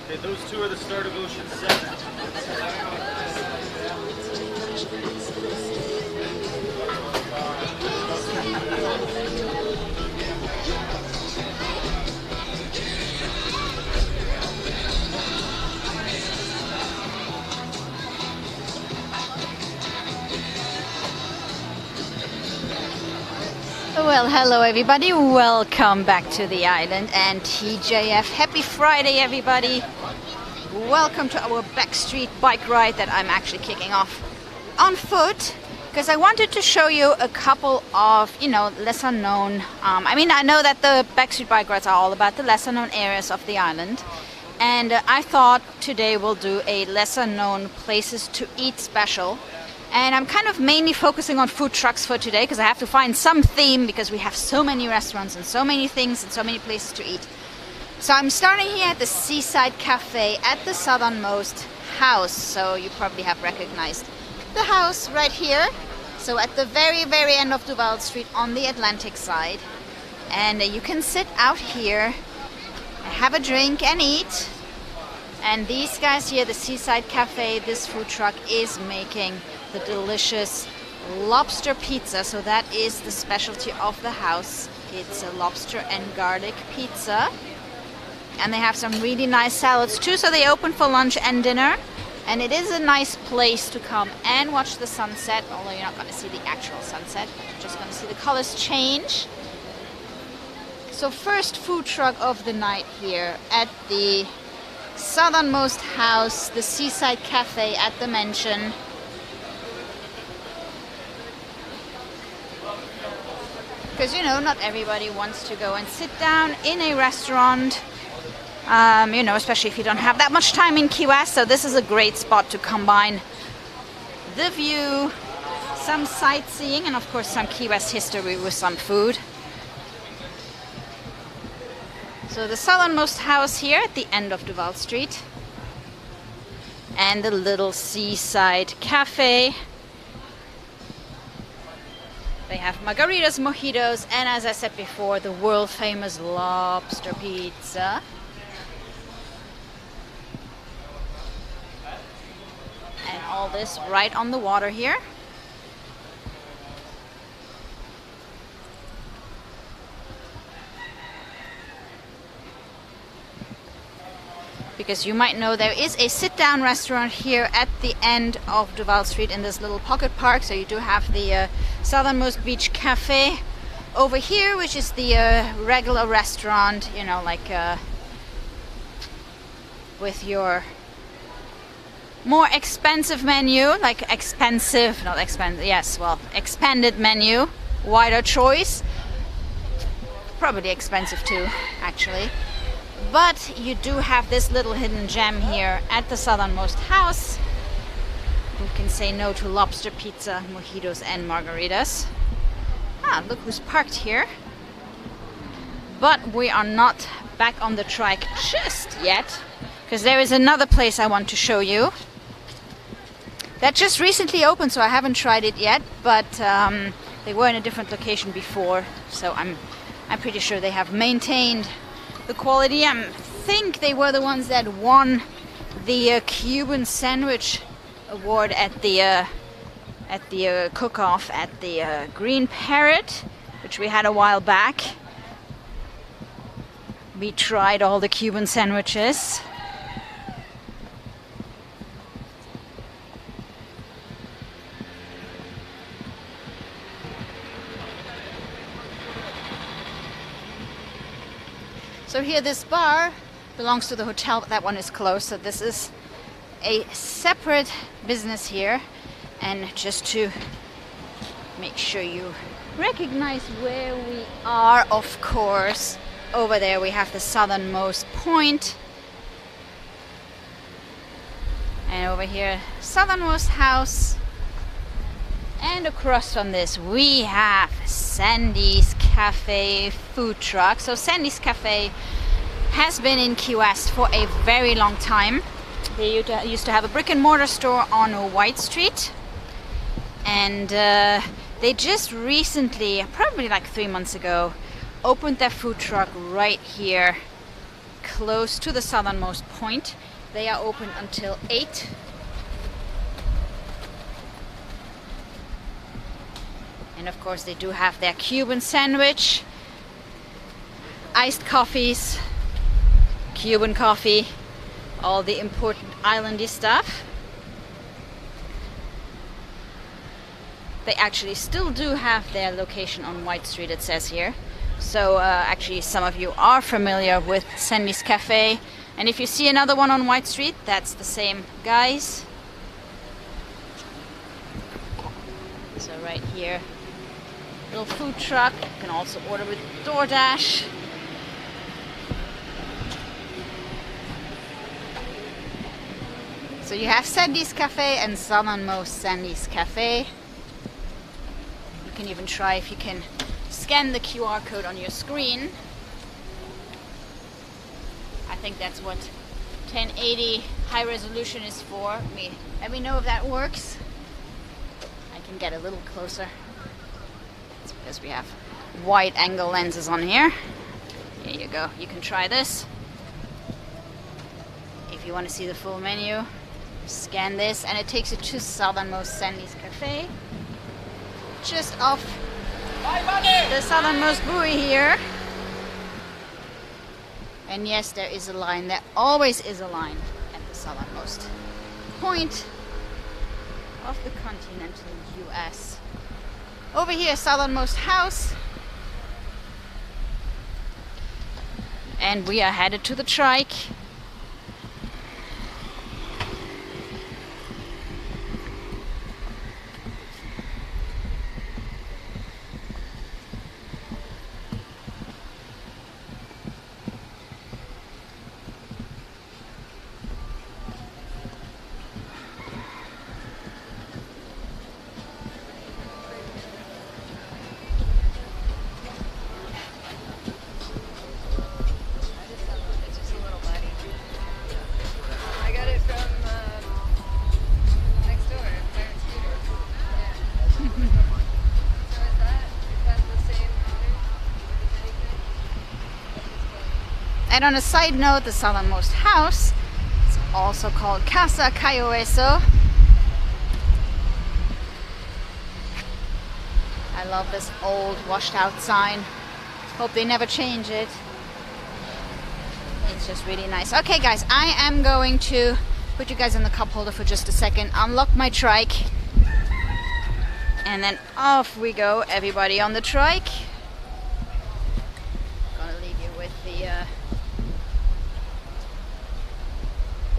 Okay, those two are the start of Ocean 7. Well, hello everybody, welcome back to the island and TGIF. Happy Friday everybody. Welcome to our Backstreet bike ride that I'm actually kicking off on foot because I wanted to show you a couple of, lesser known, I know that the Backstreet bike rides are all about the lesser known areas of the island, and I thought today we'll do a lesser known places to eat special. And I'm kind of mainly focusing on food trucks for today because I have to find some theme because we have so many restaurants and so many things and so many places to eat. So I'm starting here at the Seaside Cafe at the Southernmost house. So you probably have recognized the house right here. So at the very, very end of Duval Street on the Atlantic side. And you can sit out here, have a drink and eat. And these guys here, the Seaside Cafe, this food truck is making the delicious lobster pizza. So that is the specialty of the house. It's a lobster and garlic pizza. And they have some really nice salads too. So they open for lunch and dinner. And it is a nice place to come and watch the sunset. Although you're not going to see the actual sunset. You're just going to see the colors change. So first food truck of the night here at the Southernmost house, the Seaside Cafe at the Mansion. Because not everybody wants to go and sit down in a restaurant, especially if you don't have that much time in Key West. So this is a great spot to combine the view, some sightseeing, and of course some Key West history with some food. So the Southernmost house here at the end of Duval Street. And the little Seaside Cafe. They have margaritas, mojitos, and as I said before, the world famous lobster pizza. And all this right on the water here. Because you might know there is a sit-down restaurant here at the end of Duval Street in this little pocket park. So you do have the Southernmost Beach Cafe over here, which is the regular restaurant, with your more expensive menu, expanded menu, wider choice. Probably expensive too, actually. But you do have this little hidden gem here at the Southernmost house. Who can say no to lobster pizza, mojitos and margaritas? Look who's parked here. But we are not back on the track just yet, because there is another place I want to show you that just recently opened, so I haven't tried it yet, but they were in a different location before, so I'm pretty sure they have maintained the quality. I think they were the ones that won the Cuban sandwich award at the cook-off at the Green Parrot, which we had a while back. We tried all the Cuban sandwiches. So here, this bar belongs to the hotel, but that one is closed. So this is a separate business here. And just to make sure you recognize where we are, of course, over there we have the Southernmost Point. And over here, Southernmost House. And across from this we have Sandy's Cafe food truck. So Sandy's Cafe has been in Key West for a very long time. They used to have a brick and mortar store on White Street, and they just recently, probably like 3 months ago, opened their food truck right here close to the southernmost point. They are open until 8. And of course they do have their Cuban sandwich, iced coffees, Cuban coffee, all the important islandy stuff. They actually still do have their location on White Street, it says here. So actually some of you are familiar with Sandy's Cafe. And if you see another one on White Street, that's the same guys. So right here, little food truck. You can also order with DoorDash. So you have Sandy's Cafe and Southernmost Sandy's Cafe. You can even try if you can scan the QR code on your screen. I think that's what 1080 high resolution is for. Let me know if that works. I can get a little closer. It's because we have wide angle lenses on here. Here you go. You can try this. If you want to see the full menu, scan this and it takes you to Southernmost Sandy's Cafe. Just off the southernmost buoy here. And yes, there is a line. There always is a line at the southernmost point of the continental US. Over here, Southernmost House. And we are headed to the trike. And on a side note, the southernmost house is also called Casa Cayoeso. I love this old washed out sign. Hope they never change it. It's just really nice. Okay guys, I am going to put you guys in the cup holder for just a second, unlock my trike, and then off we go, everybody on the trike. Gonna leave you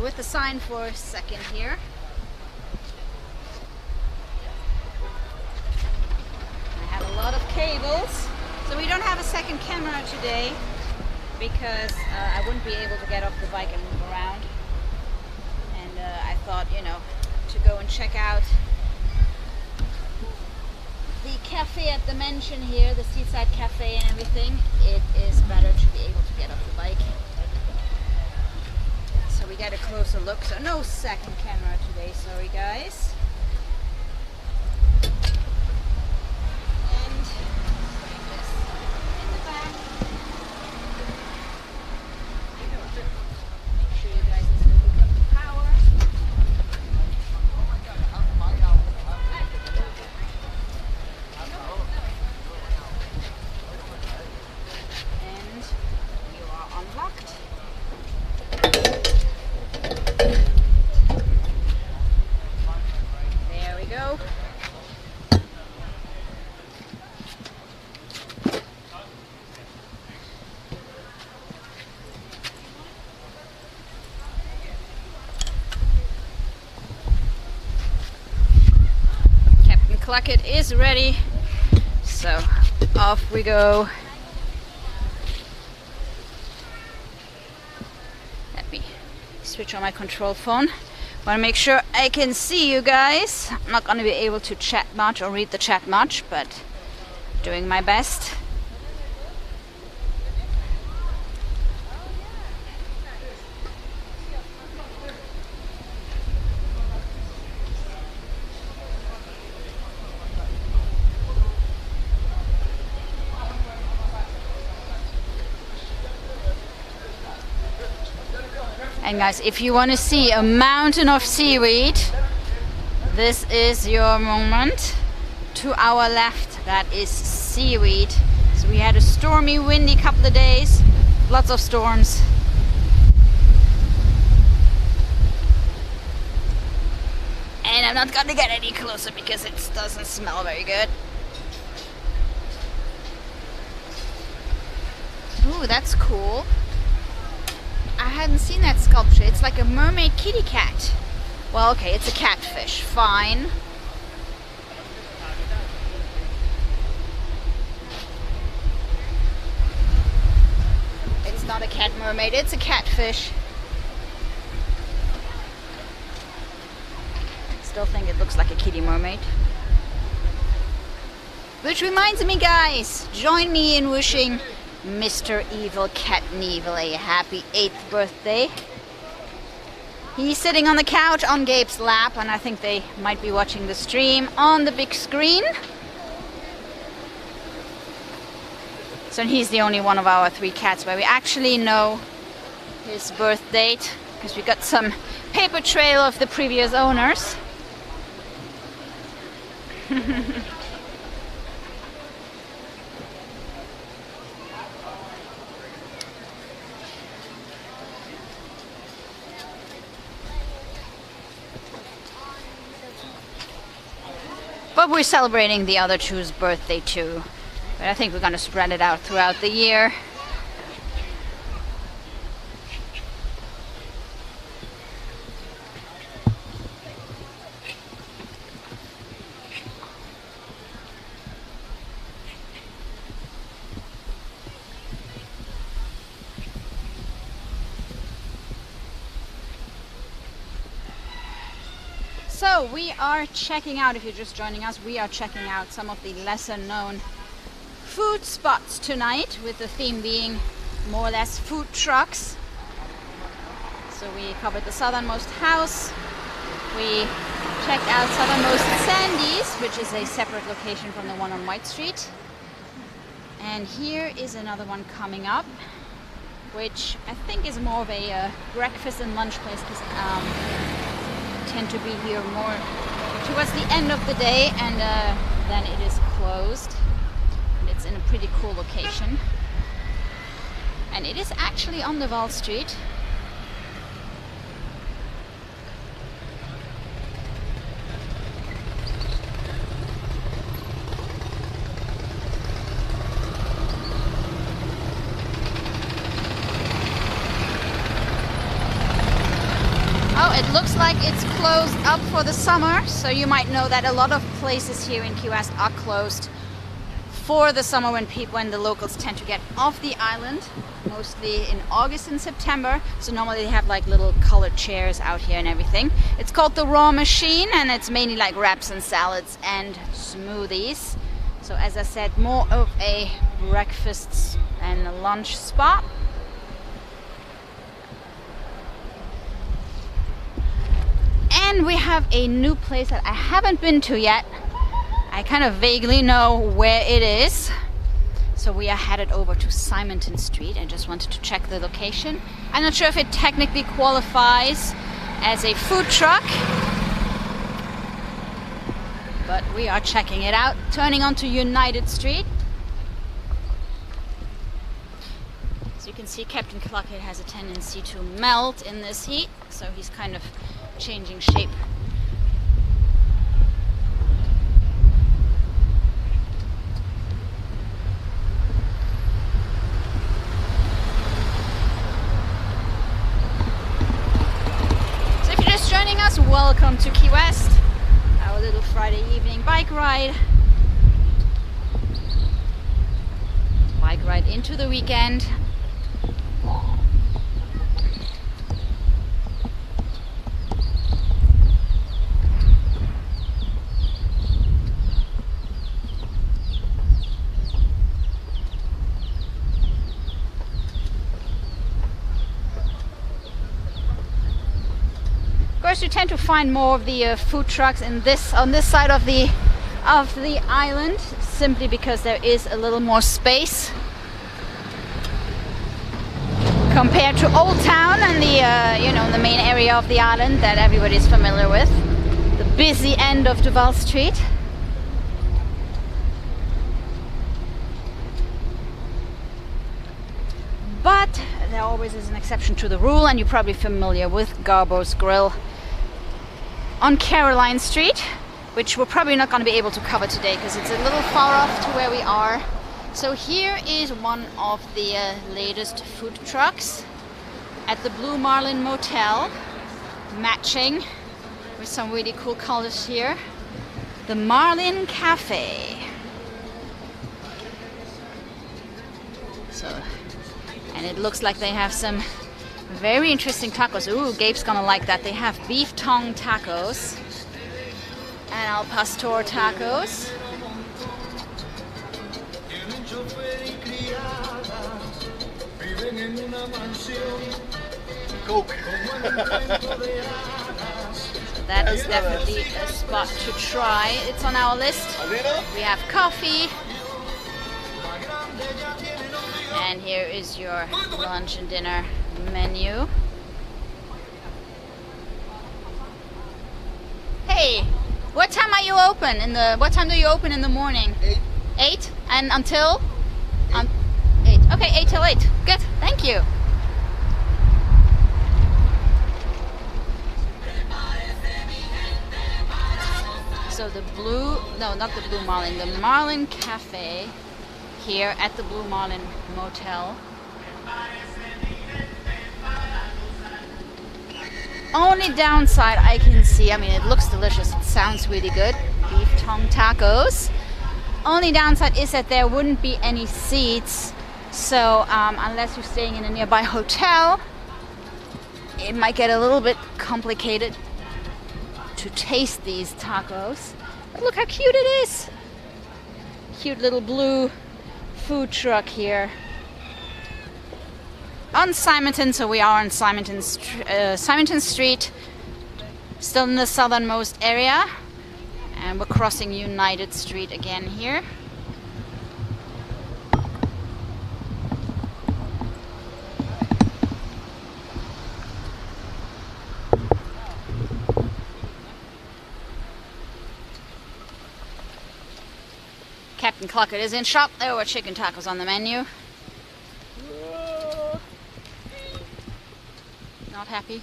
with the sign for a second here. I have a lot of cables, so we don't have a second camera today because I wouldn't be able to get off the bike and move around. And I thought, you know, to go and check out the cafe at the mansion here, the Seaside Cafe and everything, it is better to be able to get off the bike. So we get a closer look. So no second camera today, sorry guys. And bring this in the back. Make sure you guys can hook up the power. And you are unlocked. There we go. Captain Cluckett is ready, so off we go. Let me switch on my control phone. Want to make sure I can see you guys. I'm not going to be able to chat much or read the chat much, but doing my best. And guys, if you want to see a mountain of seaweed, this is your moment. To our left, that is seaweed. So we had a stormy, windy couple of days, lots of storms. And I'm not gonna get any closer because it doesn't smell very good. Ooh, that's cool. I hadn't seen that sculpture. It's like a mermaid kitty cat. Well, okay, it's a catfish. Fine. It's not a cat mermaid, it's a catfish. Still think it looks like a kitty mermaid. Which reminds me, guys, join me in wishing Mr. Evil Cat Knievel a happy 8th birthday. He's sitting on the couch on Gabe's lap, and I think they might be watching the stream on the big screen. So he's the only one of our 3 cats where we actually know his birth date, because we got some paper trail of the previous owners. But we're celebrating the other 2's birthday too. But I think we're going to spread it out throughout the year. So we are checking out, if you're just joining us, we are checking out some of the lesser known food spots tonight, with the theme being more or less food trucks. So we covered the Southernmost house, we checked out Southernmost Sandy's, which is a separate location from the one on White Street. And here is another one coming up, which I think is more of a breakfast and lunch place, because tend to be here more towards the end of the day, and then it is closed. And it's in a pretty cool location, and it is actually on the Wall Street. It looks like it's closed up for the summer, so you might know that a lot of places here in Key West are closed for the summer when the locals tend to get off the island, mostly in August and September. So normally they have like little colored chairs out here and everything. It's called the Raw Machine, and it's mainly like wraps and salads and smoothies. So as I said, more of a breakfast and a lunch spot. And we have a new place that I haven't been to yet. I kind of vaguely know where it is. So we are headed over to Simonton Street. I just wanted to check the location. I'm not sure if it technically qualifies as a food truck, but we are checking it out. Turning onto United Street. So you can see Captain Cluckett has a tendency to melt in this heat, so he's kind of changing shape. So if you're just joining us, welcome to Key West, our little Friday evening bike ride. Bike ride into the weekend. Of course, you tend to find more of the food trucks on this side of the island, simply because there is a little more space compared to Old Town and the you know, the main area of the island that everybody's familiar with, the busy end of Duval Street. But there always is an exception to the rule, and you're probably familiar with Garbo's Grill on Caroline Street, which we're probably not going to be able to cover today because it's a little far off to where we are. So here is one of the latest food trucks at the Blue Marlin Motel, matching with some really cool colors here. The Marlin Cafe. So, and it looks like they have some very interesting tacos. Ooh, Gabe's gonna like that. They have beef tongue tacos and al pastor tacos. Coke. That is definitely a spot to try. It's on our list. We have coffee. And here is your lunch and dinner menu. Hey, what time are you open? What time do you open in the morning? 8. 8? And until? 8. Okay, 8 till 8. Good, thank you. So the not the Blue Marlin, the Marlin Cafe here at the Blue Marlin Motel. Only downside I can see, I mean, it looks delicious, it sounds really good, beef tongue tacos. Only downside is that there wouldn't be any seats, so unless you're staying in a nearby hotel, it might get a little bit complicated to taste these tacos. But look how cute it is! Cute little blue food truck here on Simonton. So we are on Simonton Street, still in the southernmost area, and we're crossing United Street again here. Captain Cluckett is in shop. There were chicken tacos on the menu. Not happy.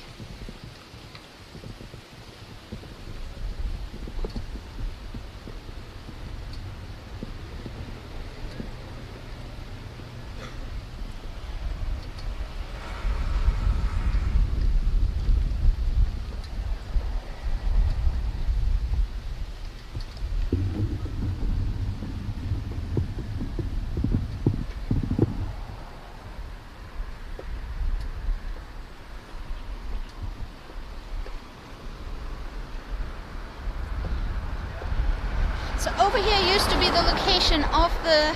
So over here used to be the location of the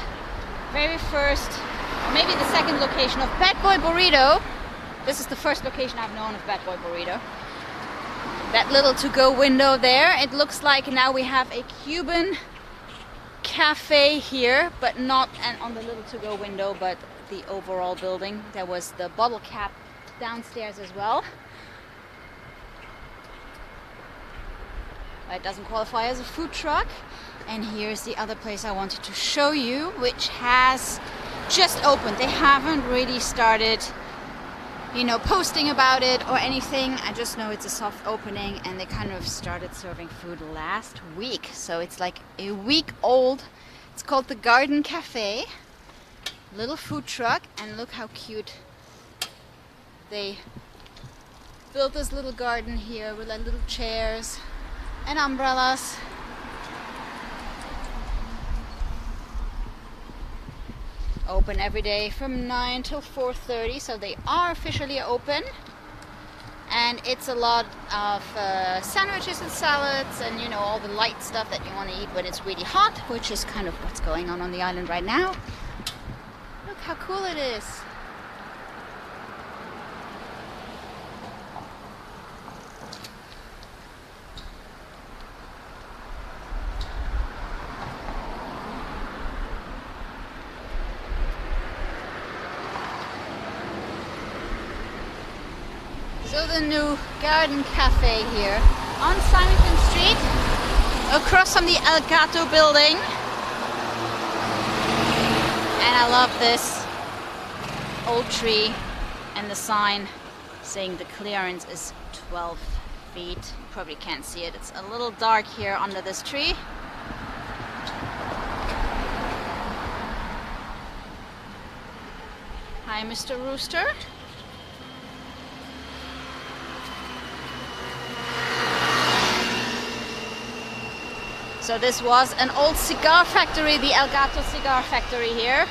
very first, or maybe the second location of Bad Boy Burrito. This is the first location I've known of Bad Boy Burrito. That little to-go window there, it looks like now we have a Cuban cafe here, but not on the little to-go window, but the overall building. There was the bottle cap downstairs as well. It doesn't qualify as a food truck. And here's the other place I wanted to show you, which has just opened. They haven't really started, you know, posting about it or anything. I just know it's a soft opening, and they kind of started serving food last week. So it's like a week old. It's called the Garden Cafe. Little food truck, and look how cute they built this little garden here with like little chairs and umbrellas. Open every day from 9 till 4:30, so they are officially open. And it's a lot of sandwiches and salads, and you know, all the light stuff that you want to eat when it's really hot, which is kind of what's going on the island right now. Look how cool it is. So the new garden cafe here on Symington Street, across from the El Gato building. And I love this old tree and the sign saying the clearance is 12 feet. You probably can't see it. It's a little dark here under this tree. Hi, Mr. Rooster. So this was an old cigar factory, the El Gato cigar factory here.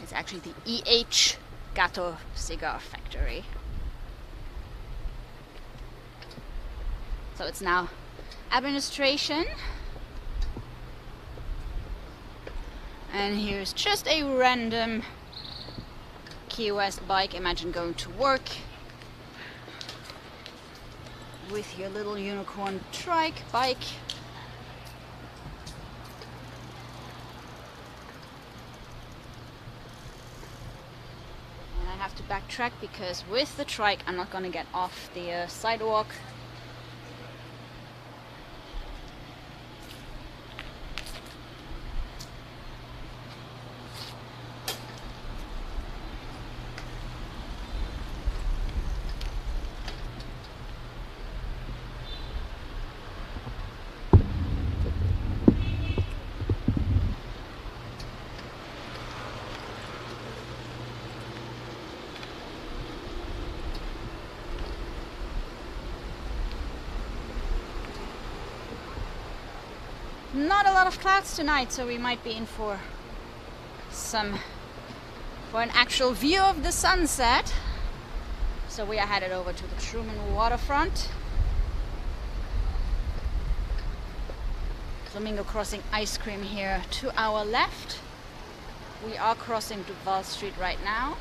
It's actually the E.H. Gato cigar factory. So it's now administration. And here's just a random Key West bike. Imagine going to work with your little unicorn trike bike. And I have to backtrack because with the trike I'm not going to get off the sidewalk. Not a lot of clouds tonight, so we might be in for an actual view of the sunset. So we are headed over to the Truman waterfront. Flamingo Crossing ice cream here to our left. We are crossing Duval Street right now.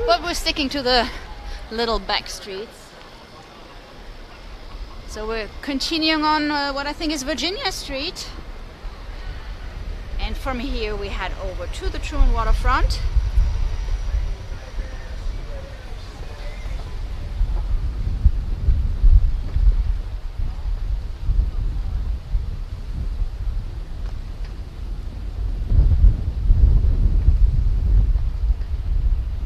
But we're sticking to the little back streets. So we're continuing on what I think is Virginia Street. And from here we head over to the Truman waterfront.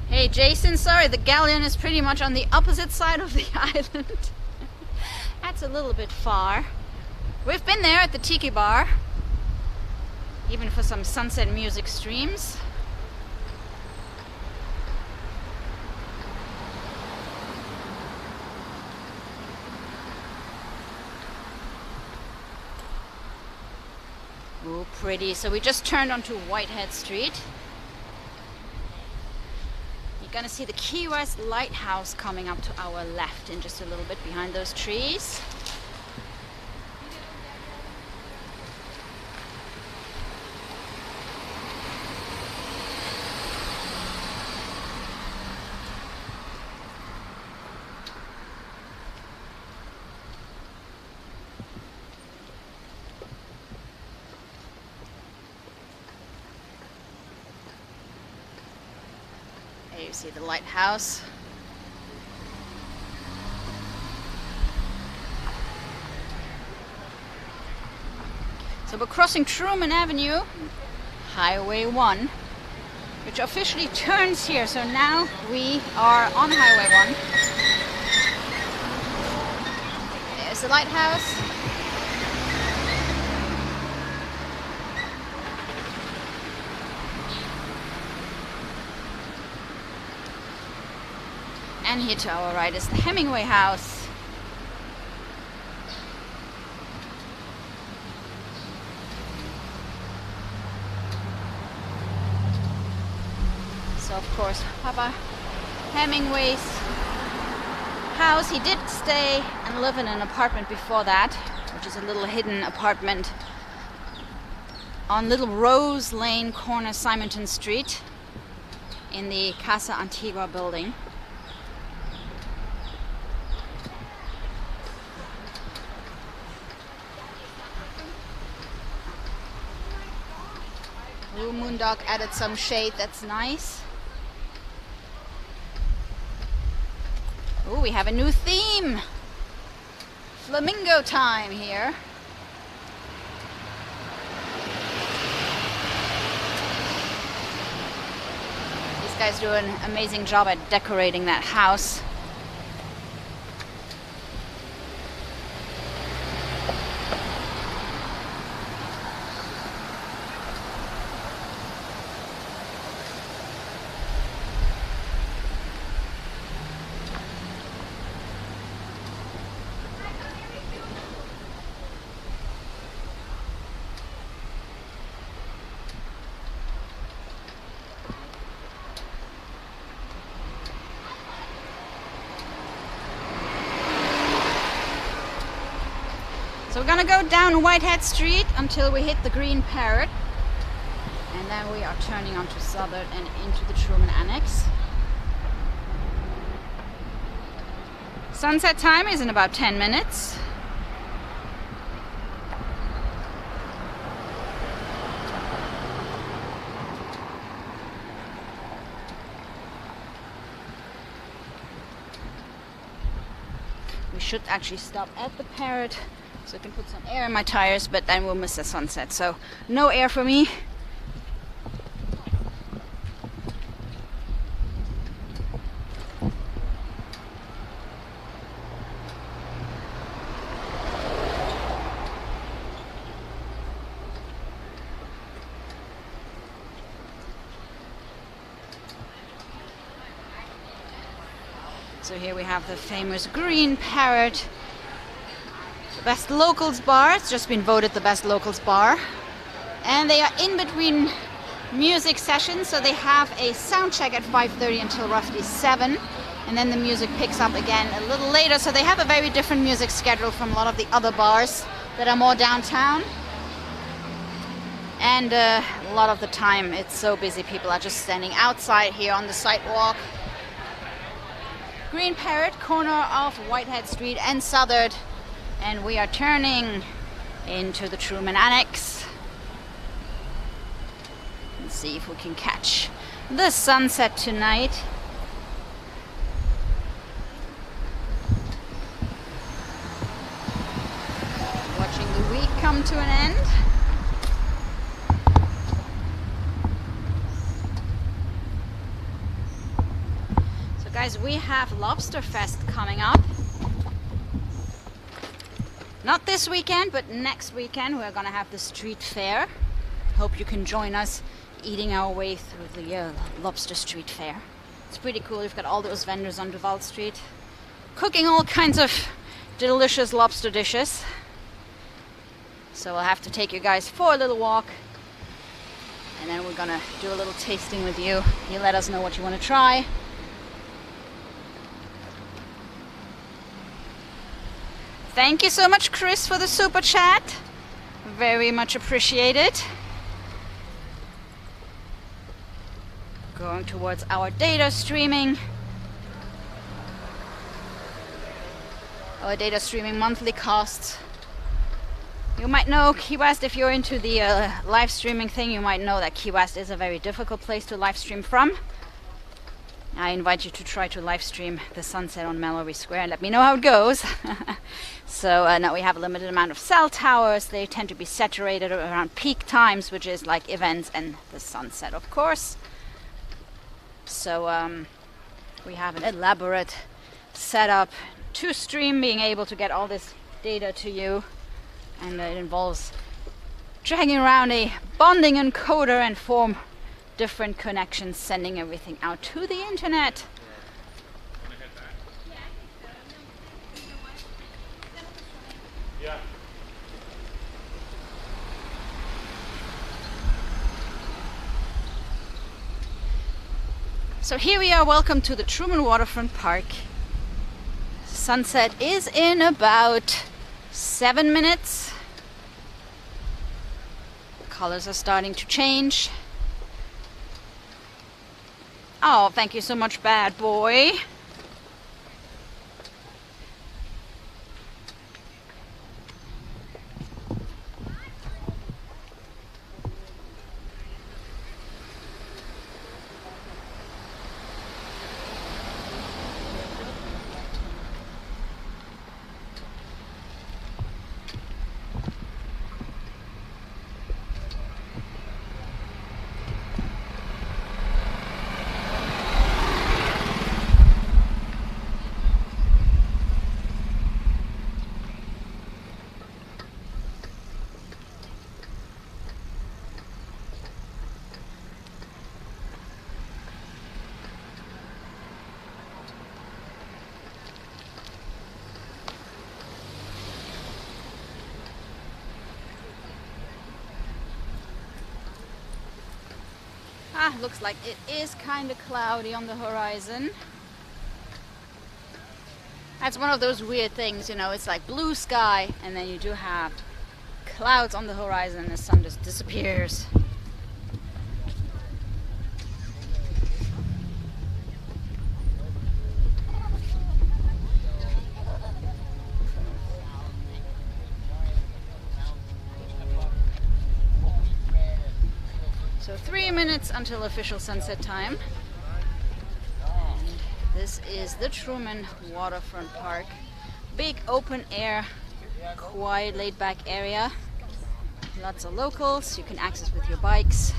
Hey Jason, sorry, the galleon is pretty much on the opposite side of the island. That's a little bit far. We've been there at the Tiki Bar, even for some sunset music streams. Ooh, pretty. So we just turned onto Whitehead Street. You're gonna see the Key West Lighthouse coming up to our left in just a little bit behind those trees. You see the lighthouse. So we're crossing Truman Avenue, Highway 1, which officially turns here. So now we are on Highway 1. There's the lighthouse. And here to our right is the Hemingway House. So of course, Papa Hemingway's house. He did stay and live in an apartment before that, which is a little hidden apartment on Little Rose Lane, corner Simonton Street, in the Casa Antigua building. Ooh, Moondog added some shade, that's nice. Ooh, we have a new theme. Flamingo time here. These guys do an amazing job at decorating that house. So we're gonna go down Whitehead Street until we hit the Green Parrot, and then we are turning onto Southern and into the Truman Annex. Sunset time is in about 10 minutes. We should actually stop at the Parrot so I can put some air in my tires, but then we'll miss the sunset. So no air for me. So here we have the famous Green Parrot. The best locals bar. It's just been voted the best locals bar. And they are in between music sessions, so they have a sound check at 5:30 until roughly 7. And then the music picks up again a little later. So they have a very different music schedule from a lot of the other bars that are more downtown. And a lot of the time it's so busy, people are just standing outside here on the sidewalk. Green Parrot, corner of Whitehead Street and Southern. And we are turning into the Truman Annex. Let's see if we can catch the sunset tonight. Watching the week come to an end. So guys, we have Lobster Fest coming up. Not this weekend, but next weekend we're gonna have the street fair. Hope you can join us eating our way through the lobster street fair. It's pretty cool. We've got all those vendors on Duval Street cooking all kinds of delicious lobster dishes. So I'll have to take you guys for a little walk, and then we're gonna do a little tasting with you. You let us know what you want to try. Thank you so much, Chris, for the super chat. Very much appreciated. Going towards our data streaming. Our data streaming monthly costs. You might know Key West, if you're into the live streaming thing, you might know that Key West is a very difficult place to live stream from. I invite you to try to live stream the sunset on Mallory Square. Let me know how it goes. So now we have a limited amount of cell towers. They tend to be saturated around peak times, which is like events and the sunset, of course. So we have an elaborate setup to stream, being able to get all this data to you. And it involves dragging around a bonding encoder and form different connections, sending everything out to the internet. Yeah. So here we are, welcome to the Truman Waterfront Park. Sunset is in about 7 minutes. The colors are starting to change. Oh, thank you so much, bad boy. Looks like it is kind of cloudy on the horizon. That's one of those weird things, you know, it's like blue sky and then you do have clouds on the horizon and the sun just disappears. So 3 minutes until official sunset time. And this is the Truman Waterfront Park. Big open air, quiet laid back area. Lots of locals you can access with your bikes.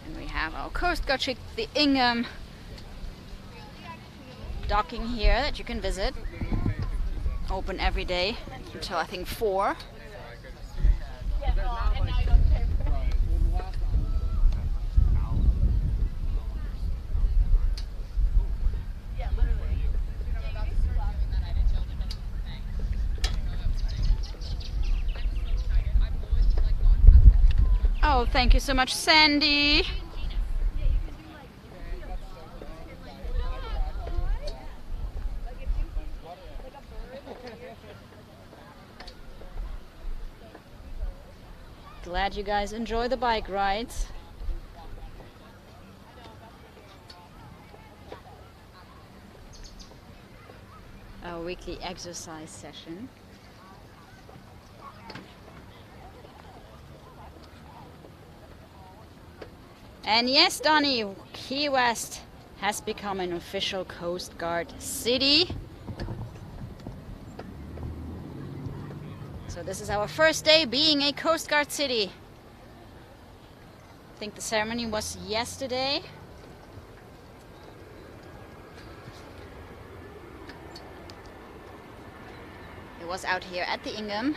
And we have our Coast Guard ship, the Ingham, docking here that you can visit. Open every day until I think 4. Oh, thank you so much, Sandy. Glad you guys enjoy the bike rides. Our weekly exercise session. And yes, Donnie, Key West has become an official Coast Guard city. So this is our first day being a Coast Guard city. I think the ceremony was yesterday. It was out here at the Ingham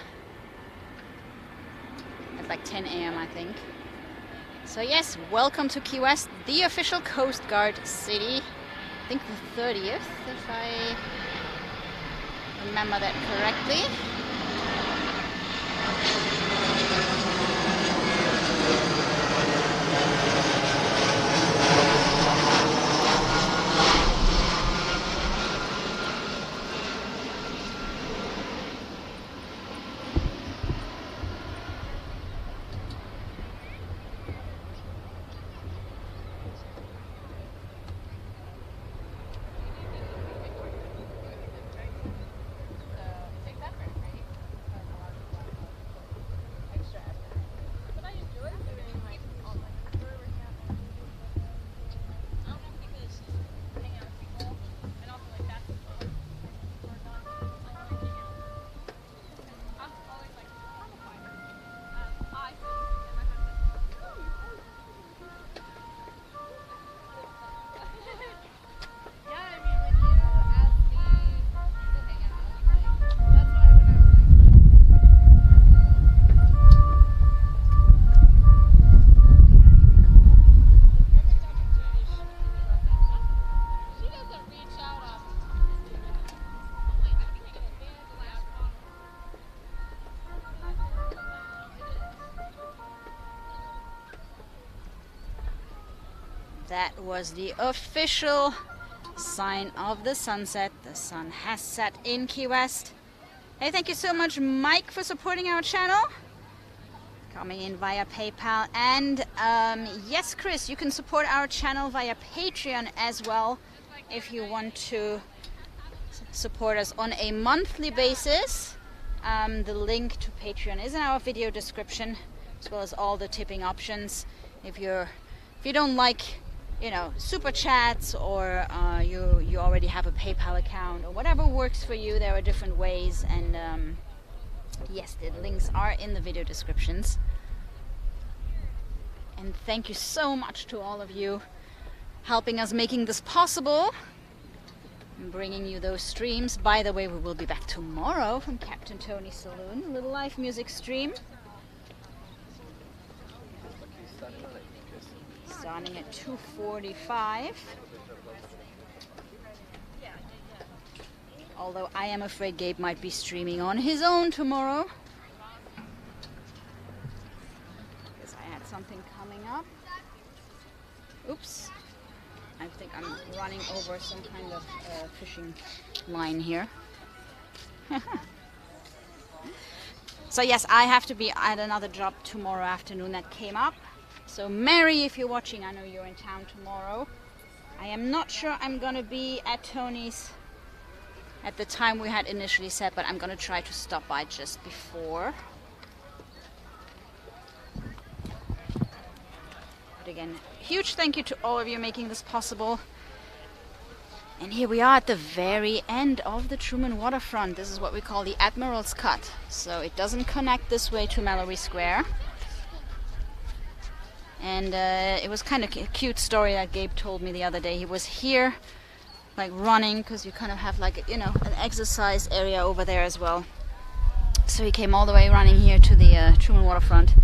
at like 10 a.m. I think. So yes, welcome to Key West, the official Coast Guard city. I think the 30th, if I remember that correctly. that was the official sign of the sunset. The sun has set in Key West. Hey, thank you so much, Mike, for supporting our channel. Coming in via PayPal. And yes, Chris, you can support our channel via Patreon as well if you want to support us on a monthly basis. The link to Patreon is in our video description, as well as all the tipping options. If you don't like, you know, super chats, or you already have a PayPal account, or whatever works for you, there are different ways. And yes, the links are in the video descriptions. And thank you so much to all of you helping us making this possible and bringing you those streams. By the way, we will be back tomorrow from Captain Tony's Saloon, a little live music stream. Starting at 2:45. Although I am afraid Gabe might be streaming on his own tomorrow. Because I had something coming up. Oops. I think I'm running over some kind of fishing line here. So yes, I have to be at another job tomorrow afternoon that came up. So Mary, if you're watching, I know you're in town tomorrow. I am not sure I'm going to be at Tony's at the time we had initially said, but I'm going to try to stop by just before. But again, huge thank you to all of you making this possible. And here we are at the very end of the Truman waterfront. This is what we call the Admiral's Cut. So it doesn't connect this way to Mallory Square. And it was kind of a cute story that Gabe told me the other day. He was here, like running, because you kind of have like, you know, an exercise area over there as well. So he came all the way running here to the Truman waterfront.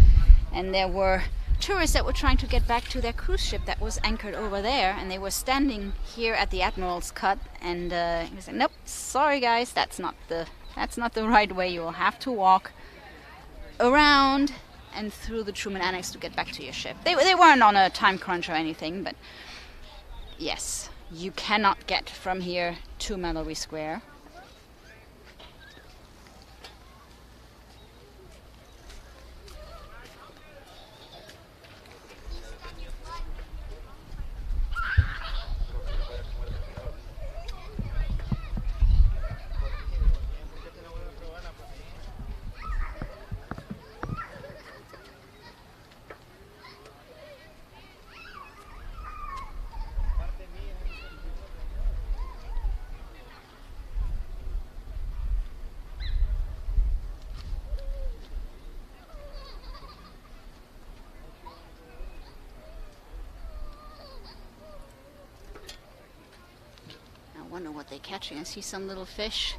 And there were tourists that were trying to get back to their cruise ship that was anchored over there. And they were standing here at the Admiral's Cut. And he said, nope, sorry guys, that's not the right way. You will have to walk around and through the Truman Annex to get back to your ship. They weren't on a time crunch or anything, but yes, you cannot get from here to Mallory Square. I wonder what they're catching. I see some little fish.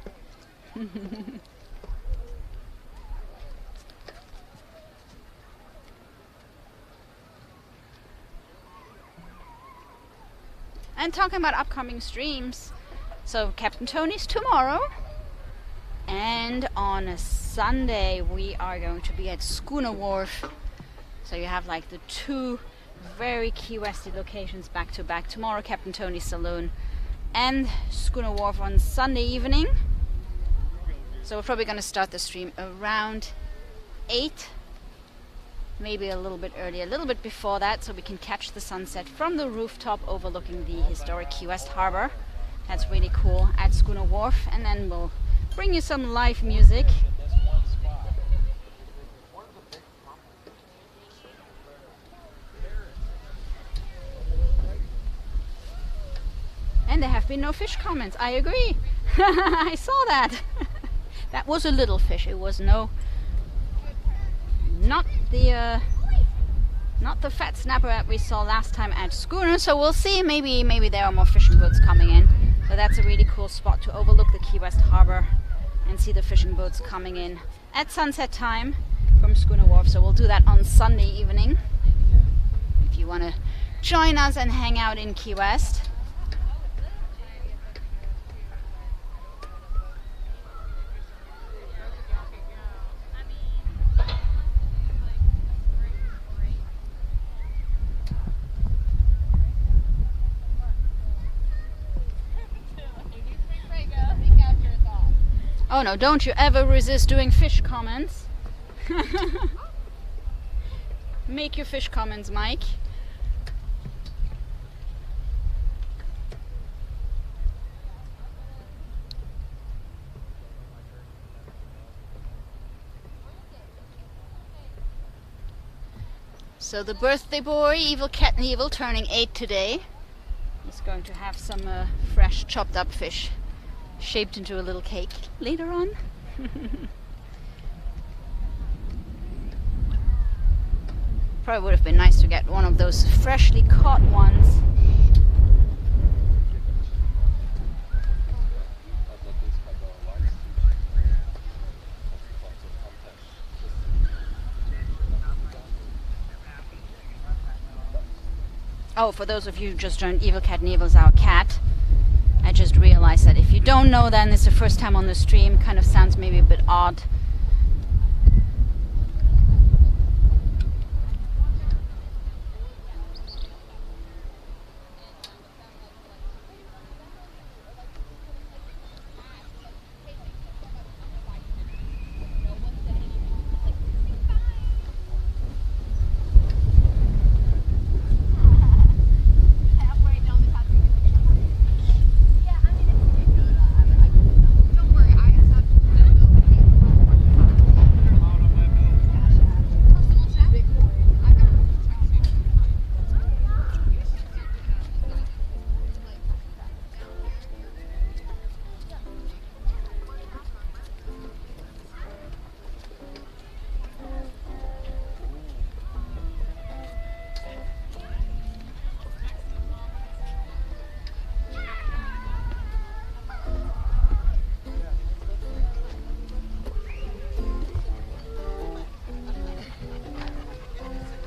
And talking about upcoming streams, so Captain Tony's tomorrow, and on a Sunday we are going to be at Schooner Wharf. So you have like the two very Key Westy locations back to back. Tomorrow Captain Tony's Saloon and Schooner Wharf on Sunday evening. So we're probably going to start the stream around 8, maybe a little bit earlier, a little bit before that, so we can catch the sunset from the rooftop overlooking the historic Key West Harbor. That's really cool at Schooner Wharf. And then we'll bring you some live music. And there have been no fish comments. I agree. I saw that. That was a little fish. It was not the fat snapper that we saw last time at Schooner. So we'll see. Maybe there are more fishing boats coming in. But that's a really cool spot to overlook the Key West Harbor and see the fishing boats coming in at sunset time from Schooner Wharf. So we'll do that on Sunday evening. If you want to join us and hang out in Key West. Oh no, don't you ever resist doing fish comments. Make your fish comments, Mike. So the birthday boy, Evil Cat and Evil, turning 8 today. He's going to have some fresh chopped up fish shaped into a little cake later on. Probably would have been nice to get one of those freshly caught ones. Oh, for those of you who just joined, Evil Cat and Evil is our cat. I just realized that if you don't know, then it's the first time on the stream. Kind of sounds maybe a bit odd.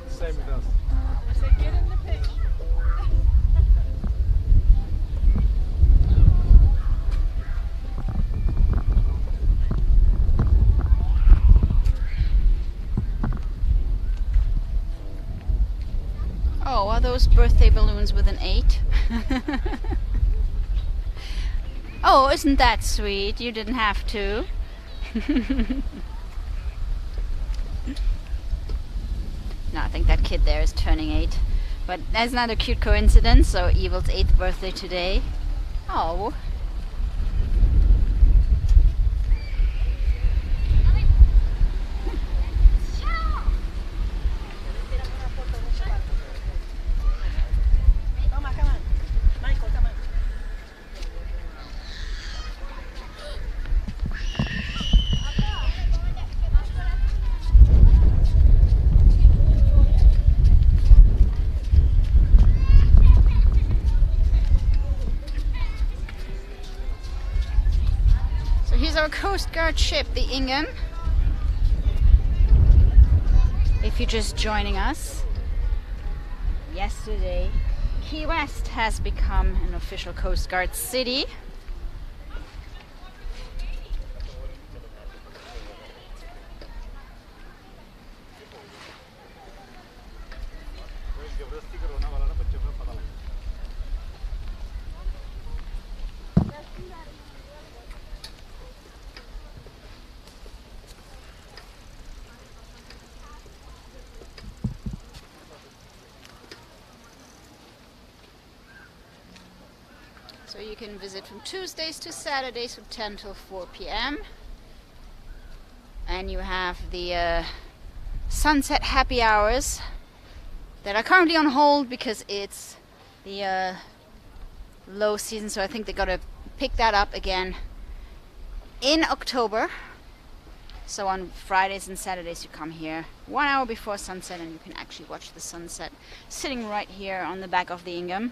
Same with us. I said, get in the pit. Oh, are those birthday balloons with an 8? Oh, isn't that sweet? You didn't have to. No, I think that kid there is turning 8. But that's not a cute coincidence, so Evil's 8th birthday today. Oh. Here's our Coast Guard ship, the Ingham. If you're just joining us, yesterday Key West has become an official Coast Guard city. So you can visit from Tuesdays to Saturdays from 10 till 4 p.m. And you have the sunset happy hours that are currently on hold because it's the low season, so I think they gotta pick that up again in October. So on Fridays and Saturdays you come here 1 hour before sunset and you can actually watch the sunset sitting right here on the back of the Ingham.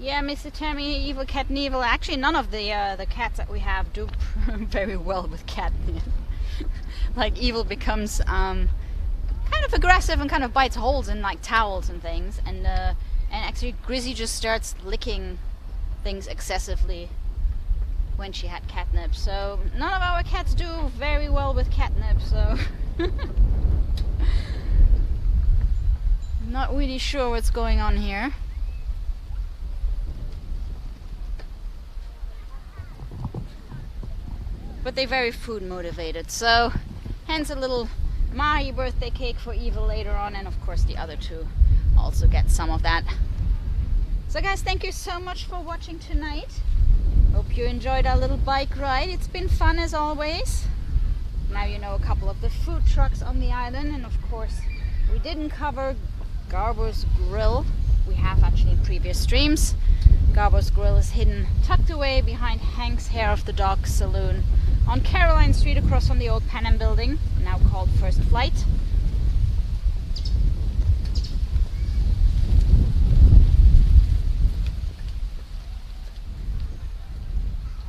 Yeah, Mr. Tammy, Evil Catnevil. Actually, none of the cats that we have do very well with catnip. Like, Evil becomes kind of aggressive and kind of bites holes in like towels and things, and actually Grizzy just starts licking things excessively when she had catnip. So none of our cats do very well with catnip. So not really sure what's going on here. But they're very food motivated, so hence a little Mahi birthday cake for Evil later on, and of course the other two also get some of that. So guys, thank you so much for watching tonight. Hope you enjoyed our little bike ride. It's been fun as always. Now you know a couple of the food trucks on the island, and of course we didn't cover Garbo's Grill. We have actually in previous streams. Garbo's Grill is hidden, tucked away behind Hank's Hair of the Dog Saloon on Caroline Street across from the old Pan Am building, now called First Flight.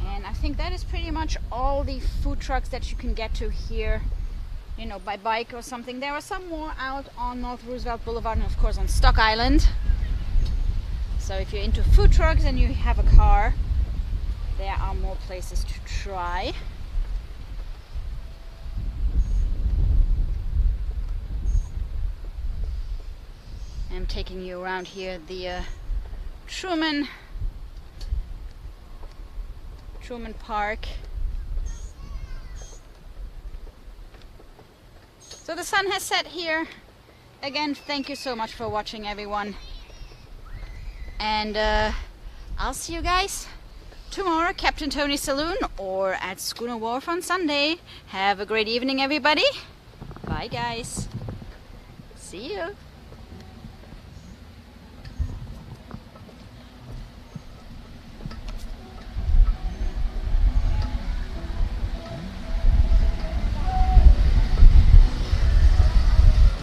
And I think that is pretty much all the food trucks that you can get to here, you know, by bike or something. There are some more out on North Roosevelt Boulevard and of course on Stock Island. So if you're into food trucks and you have a car, there are more places to try. I'm taking you around here, the Truman Park. So the sun has set here. Again, thank you so much for watching, everyone. And I'll see you guys tomorrow, Captain Tony's Saloon, or at Schooner Wharf on Sunday. Have a great evening, everybody. Bye, guys. See you.